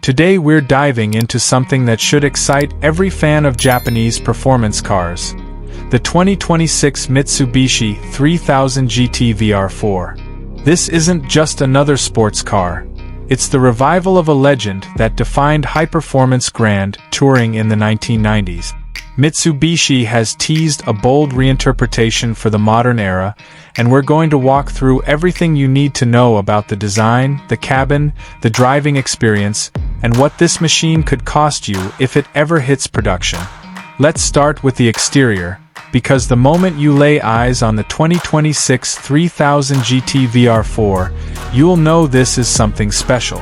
Today we're diving into something that should excite every fan of Japanese performance cars. The 2026 Mitsubishi 3000 GT VR-4. This isn't just another sports car. It's the revival of a legend that defined high-performance grand touring in the 1990s. Mitsubishi has teased a bold reinterpretation for the modern era, and we're going to walk through everything you need to know about the design, the cabin, the driving experience, and what this machine could cost you if it ever hits production. Let's start with the exterior, because the moment you lay eyes on the 2026 3000 GT VR-4, you'll know this is something special.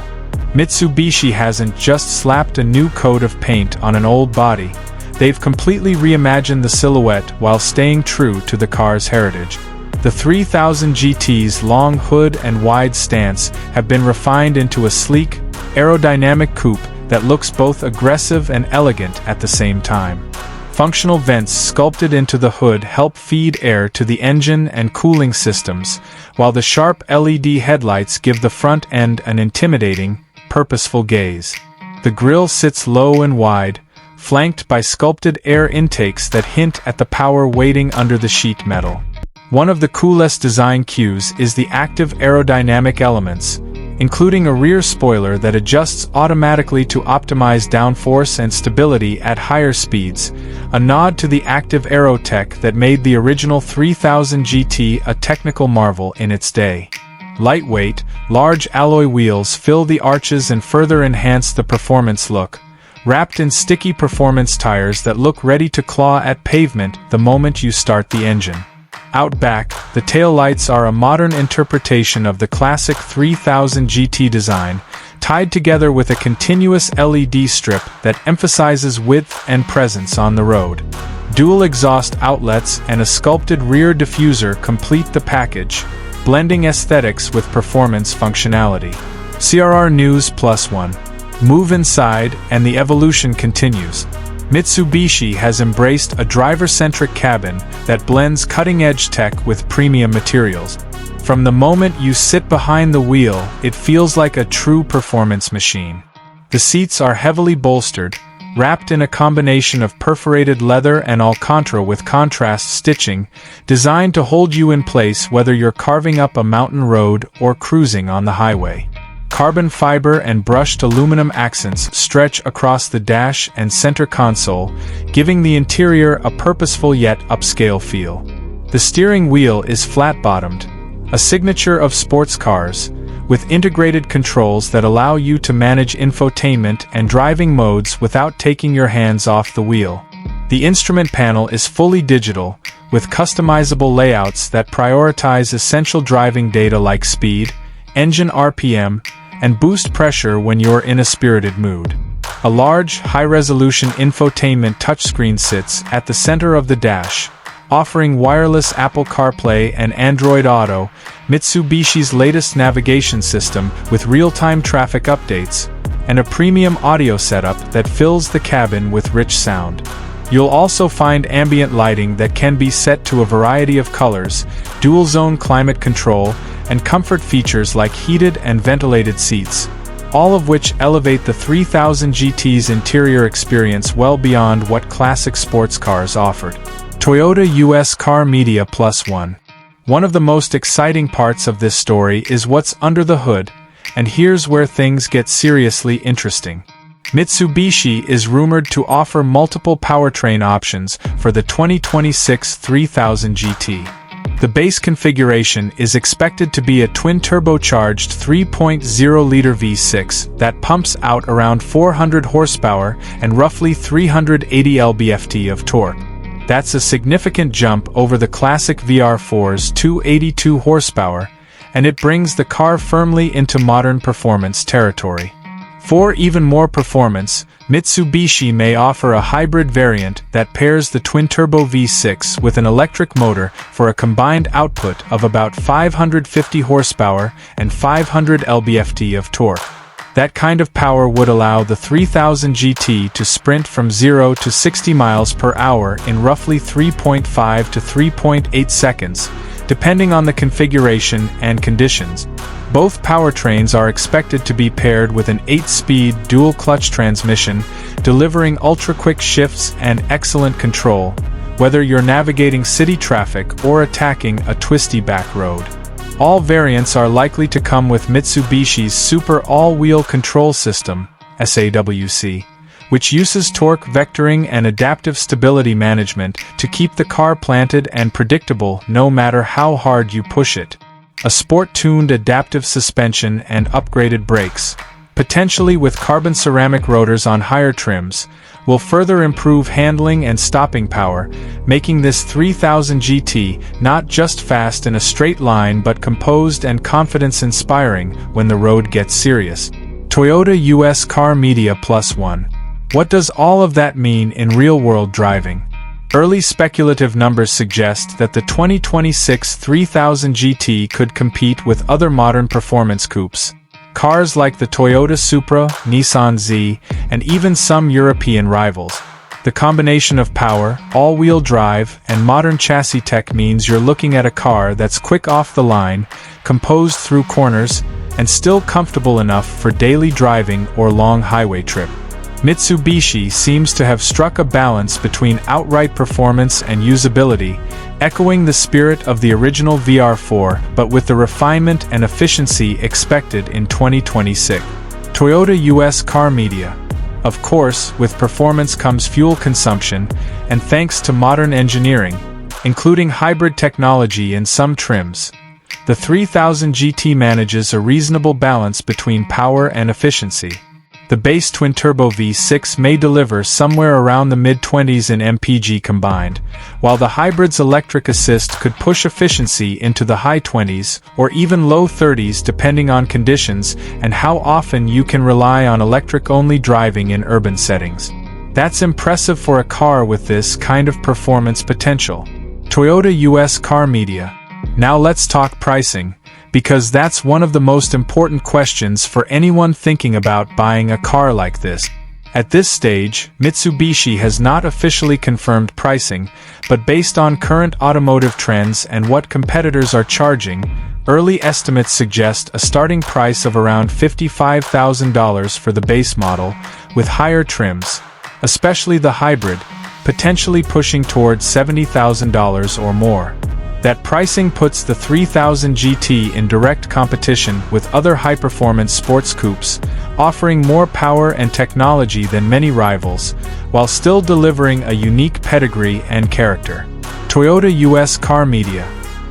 Mitsubishi hasn't just slapped a new coat of paint on an old body. They've completely reimagined the silhouette while staying true to the car's heritage. The 3000 GT's long hood and wide stance have been refined into a sleek, aerodynamic coupe that looks both aggressive and elegant at the same time. Functional vents sculpted into the hood help feed air to the engine and cooling systems, while the sharp LED headlights give the front end an intimidating, purposeful gaze. The grille sits low and wide, flanked by sculpted air intakes that hint at the power waiting under the sheet metal. One of the coolest design cues is the active aerodynamic elements, including a rear spoiler that adjusts automatically to optimize downforce and stability at higher speeds, a nod to the active aero tech that made the original 3000 GT a technical marvel in its day. Lightweight, large alloy wheels fill the arches and further enhance the performance look, wrapped in sticky performance tires that look ready to claw at pavement the moment you start the engine. Out back, the taillights are a modern interpretation of the classic 3000 GT design, tied together with a continuous LED strip that emphasizes width and presence on the road. Dual exhaust outlets and a sculpted rear diffuser complete the package, blending aesthetics with performance functionality. CRR News +1. Move inside and the evolution continues. Mitsubishi has embraced a driver-centric cabin that blends cutting-edge tech with premium materials. From the moment you sit behind the wheel, it feels like a true performance machine. The seats are heavily bolstered, wrapped in a combination of perforated leather and Alcantara with contrast stitching, designed to hold you in place whether you're carving up a mountain road or cruising on the highway. Carbon fiber and brushed aluminum accents stretch across the dash and center console, giving the interior a purposeful yet upscale feel. The steering wheel is flat-bottomed, a signature of sports cars, with integrated controls that allow you to manage infotainment and driving modes without taking your hands off the wheel. The instrument panel is fully digital, with customizable layouts that prioritize essential driving data like speed, engine RPM, and boost pressure when you're in a spirited mood. A large, high-resolution infotainment touchscreen sits at the center of the dash, offering wireless Apple CarPlay and Android Auto, Mitsubishi's latest navigation system with real-time traffic updates, and a premium audio setup that fills the cabin with rich sound. You'll also find ambient lighting that can be set to a variety of colors, dual-zone climate control, and comfort features like heated and ventilated seats, all of which elevate the 3000 GT's interior experience well beyond what classic sports cars offered. Toyota US Car Media +1. One of the most exciting parts of this story is what's under the hood, and here's where things get seriously interesting. Mitsubishi is rumored to offer multiple powertrain options for the 2026 3000 GT. The base configuration is expected to be a twin-turbocharged 3.0-liter V6 that pumps out around 400 horsepower and roughly 380 lb-ft of torque. That's a significant jump over the classic VR-4's 282 horsepower, and it brings the car firmly into modern performance territory. For even more performance, Mitsubishi may offer a hybrid variant that pairs the twin-turbo V6 with an electric motor for a combined output of about 550 horsepower and 500 lb-ft of torque. That kind of power would allow the 3000 GT to sprint from 0 to 60 miles per hour in roughly 3.5 to 3.8 seconds, depending on the configuration and conditions. Both powertrains are expected to be paired with an 8-speed dual-clutch transmission, delivering ultra-quick shifts and excellent control, whether you're navigating city traffic or attacking a twisty back road. All variants are likely to come with Mitsubishi's Super All-Wheel Control System, SAWC, which uses torque vectoring and adaptive stability management to keep the car planted and predictable no matter how hard you push it. A sport-tuned adaptive suspension and upgraded brakes, potentially with carbon ceramic rotors on higher trims, will further improve handling and stopping power, making this 3000 GT not just fast in a straight line but composed and confidence-inspiring when the road gets serious. Toyota US Car Media +1. What does all of that mean in real-world driving? Early speculative numbers suggest that the 2026 3000 GT could compete with other modern performance coupes. Cars like the Toyota Supra, Nissan Z, and even some European rivals. The combination of power, all-wheel drive, and modern chassis tech means you're looking at a car that's quick off the line, composed through corners, and still comfortable enough for daily driving or long highway trip. Mitsubishi seems to have struck a balance between outright performance and usability, echoing the spirit of the original VR-4 but with the refinement and efficiency expected in 2026. Toyota US Car Media. Of course, with performance comes fuel consumption, and thanks to modern engineering, including hybrid technology in some trims, the 3000 GT manages a reasonable balance between power and efficiency. The base twin-turbo V6 may deliver somewhere around the mid-20s in MPG combined, while the hybrid's electric assist could push efficiency into the high 20s or even low 30s depending on conditions and how often you can rely on electric-only driving in urban settings. That's impressive for a car with this kind of performance potential. Toyota US Car Media. Now let's talk pricing, because that's one of the most important questions for anyone thinking about buying a car like this. At this stage, Mitsubishi has not officially confirmed pricing, but based on current automotive trends and what competitors are charging, early estimates suggest a starting price of around $55,000 for the base model, with higher trims, especially the hybrid, potentially pushing towards $70,000 or more. That pricing puts the 3000 GT in direct competition with other high-performance sports coupes, offering more power and technology than many rivals, while still delivering a unique pedigree and character. Toyota US Car Media.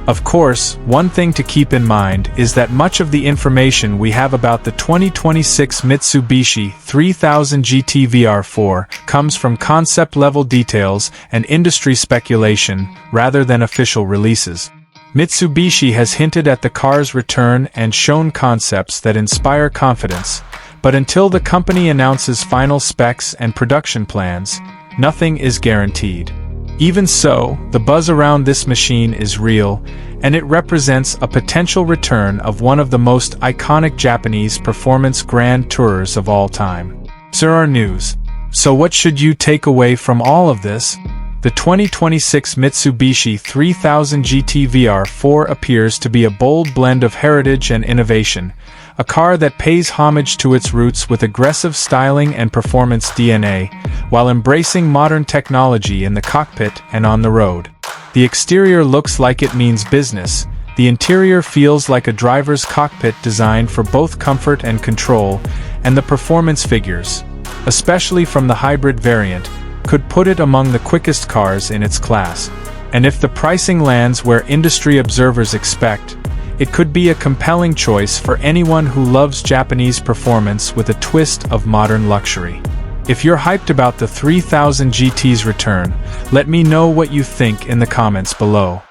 Of course, one thing to keep in mind is that much of the information we have about the 2026 Mitsubishi 3000 GT VR-4 comes from concept-level details and industry speculation rather than official releases. Mitsubishi has hinted at the car's return and shown concepts that inspire confidence, but until the company announces final specs and production plans, nothing is guaranteed. Even so, the buzz around this machine is real, and it represents a potential return of one of the most iconic Japanese performance grand tourers of all time. Sir News. So what should you take away from all of this? The 2026 Mitsubishi 3000 GT VR-4 appears to be a bold blend of heritage and innovation, a car that pays homage to its roots with aggressive styling and performance DNA, while embracing modern technology in the cockpit and on the road. The exterior looks like it means business. The interior feels like a driver's cockpit designed for both comfort and control, and the performance figures, especially from the hybrid variant, could put it among the quickest cars in its class. And if the pricing lands where industry observers expect, it could be a compelling choice for anyone who loves Japanese performance with a twist of modern luxury. If you're hyped about the 3000 GT's return, let me know what you think in the comments below.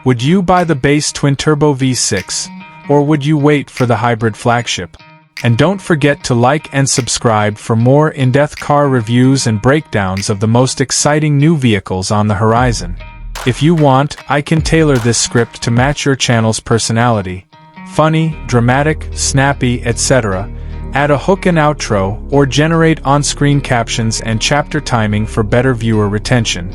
Would you buy the base twin-turbo V6, or would you wait for the hybrid flagship? And don't forget to like and subscribe for more in-depth car reviews and breakdowns of the most exciting new vehicles on the horizon. If you want, I can tailor this script to match your channel's personality. Funny, dramatic, snappy, etc. Add a hook and outro, or generate on-screen captions and chapter timing for better viewer retention.